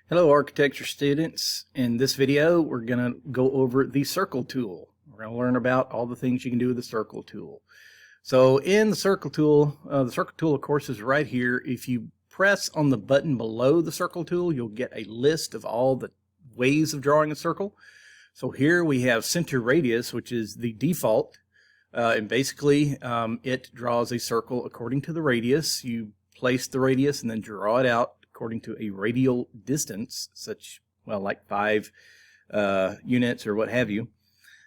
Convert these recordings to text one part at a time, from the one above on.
Hello architecture students. In this video we're going to go over the circle tool. We're going to learn about all the things you can do with the circle tool. So in the circle tool of course is right here. If you press on the button below the circle tool, you'll get a list of all the ways of drawing a circle. So here we have center radius, which is the default, and basically it draws a circle according to the radius. You place the radius and then draw it out according to a radial distance, like 5 units or what have you.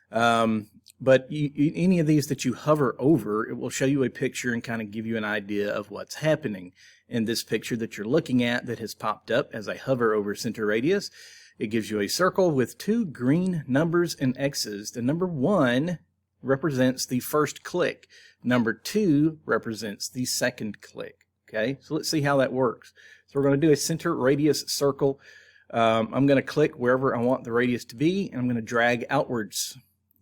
But any of these that you hover over, it will show you a picture and kind of give you an idea of what's happening. In this picture that you're looking at that has popped up as I hover over center radius, it gives you a circle with 2 green numbers and X's. The number 1 represents the first click. Number 2 represents the second click. Okay, so let's see how that works. So we're going to do a center radius circle. I'm going to click wherever I want the radius to be, and I'm going to drag outwards.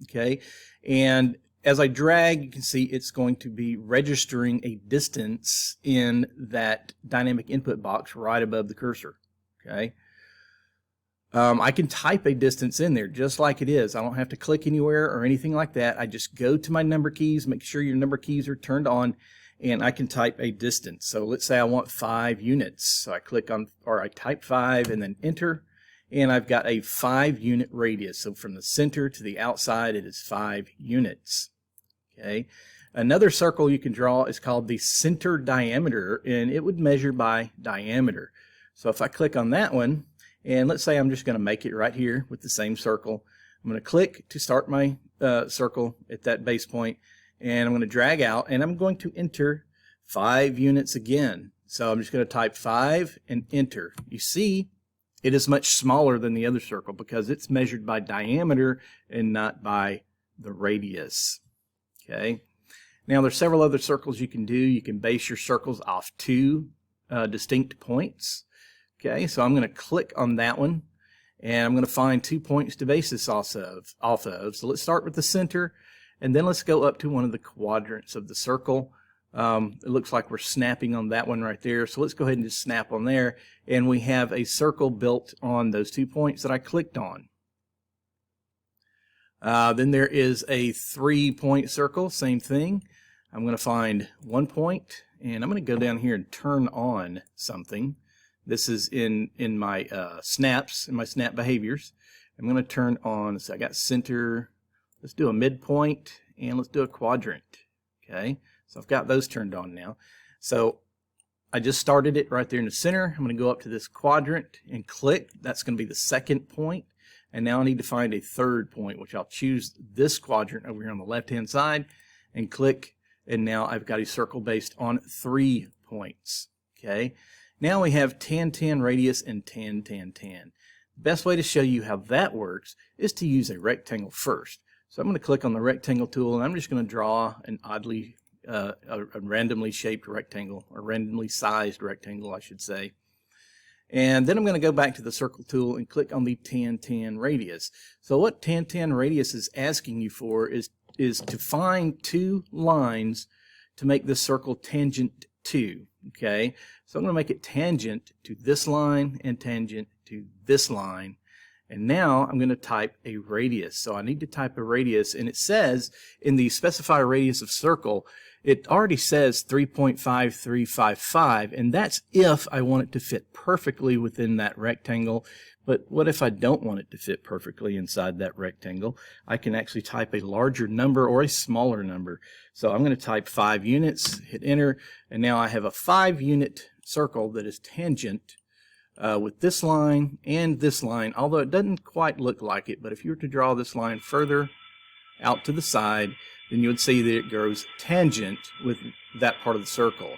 Okay, and as I drag, you can see it's going to be registering a distance in that dynamic input box right above the cursor. Okay, I can type a distance in there just like it is. I don't have to click anywhere or anything like that. I just go to my number keys, make sure your number keys are turned on, and I can type a distance. So let's say I want 5 units. So I click on, or I type 5 and then enter, and I've got a 5 unit radius. So from the center to the outside, it is 5 units. Okay. Another circle you can draw is called the center diameter, and it would measure by diameter. So if I click on that one, and let's say I'm just going to make it right here with the same circle. I'm going to click to start my circle at that base point, and I'm going to drag out, and I'm going to enter 5 units again. So I'm just going to type 5 and enter. You see, it is much smaller than the other circle because it's measured by diameter and not by the radius. Okay. Now there's several other circles you can do. You can base your circles off 2 distinct points. Okay, so I'm going to click on that one, and I'm going to find 2 points to base this off of. So let's start with the center, and then let's go up to one of the quadrants of the circle. It looks like we're snapping on that one right there. So let's go ahead and just snap on there. And we have a circle built on those 2 points that I clicked on. Then there is a 3-point circle, same thing. I'm going to find 1 point, and I'm going to go down here and turn on something. This is in my snaps, in my snap behaviors. I'm going to turn on, so I got center. Let's do a midpoint, and let's do a quadrant. Okay, so I've got those turned on now. So I just started it right there in the center. I'm going to go up to this quadrant and click. That's going to be the second point. And now I need to find a 3rd point, which I'll choose this quadrant over here on the left-hand side and click. And now I've got a circle based on 3 points. Okay, now we have tan, tan radius and tan, tan, tan. The best way to show you how that works is to use a rectangle first. So I'm going to click on the rectangle tool, and I'm just going to draw an oddly, a randomly shaped rectangle, or randomly sized rectangle, I should say. And then I'm going to go back to the circle tool and click on the tan, tan radius. So what tan, tan radius is asking you for is to find 2 lines to make this circle tangent to. Okay, so I'm going to make it tangent to this line and tangent to this line. And now I'm going to type a radius. So I need to type a radius, and it says in the specify radius of circle, it already says 3.5355, and that's if I want it to fit perfectly within that rectangle. But what if I don't want it to fit perfectly inside that rectangle? I can actually type a larger number or a smaller number. So I'm going to type 5 units, hit enter, and now I have a 5-unit circle that is tangent with this line and this line, although it doesn't quite look like it. But if you were to draw this line further out to the side, then you would see that it goes tangent with that part of the circle.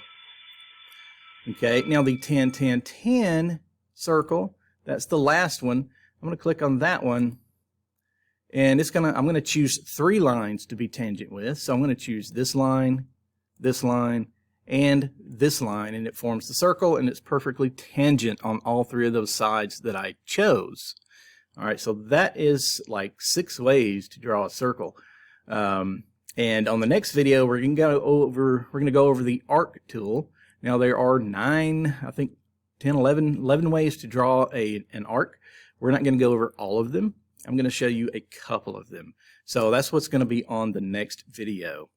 Okay, now the tan, tan, tan circle, that's the last one. I'm going to click on that one, and I'm going to choose 3 lines to be tangent with. So I'm going to choose this line, and this line, and it forms the circle, and it's perfectly tangent on all 3 of those sides that I chose. All right, so that is like 6 ways to draw a circle. And on the next video, we're going to go over the arc tool. Now there are 9, I think 10, 11 ways to draw an arc. We're not going to go over all of them. I'm going to show you a couple of them. So that's what's going to be on the next video.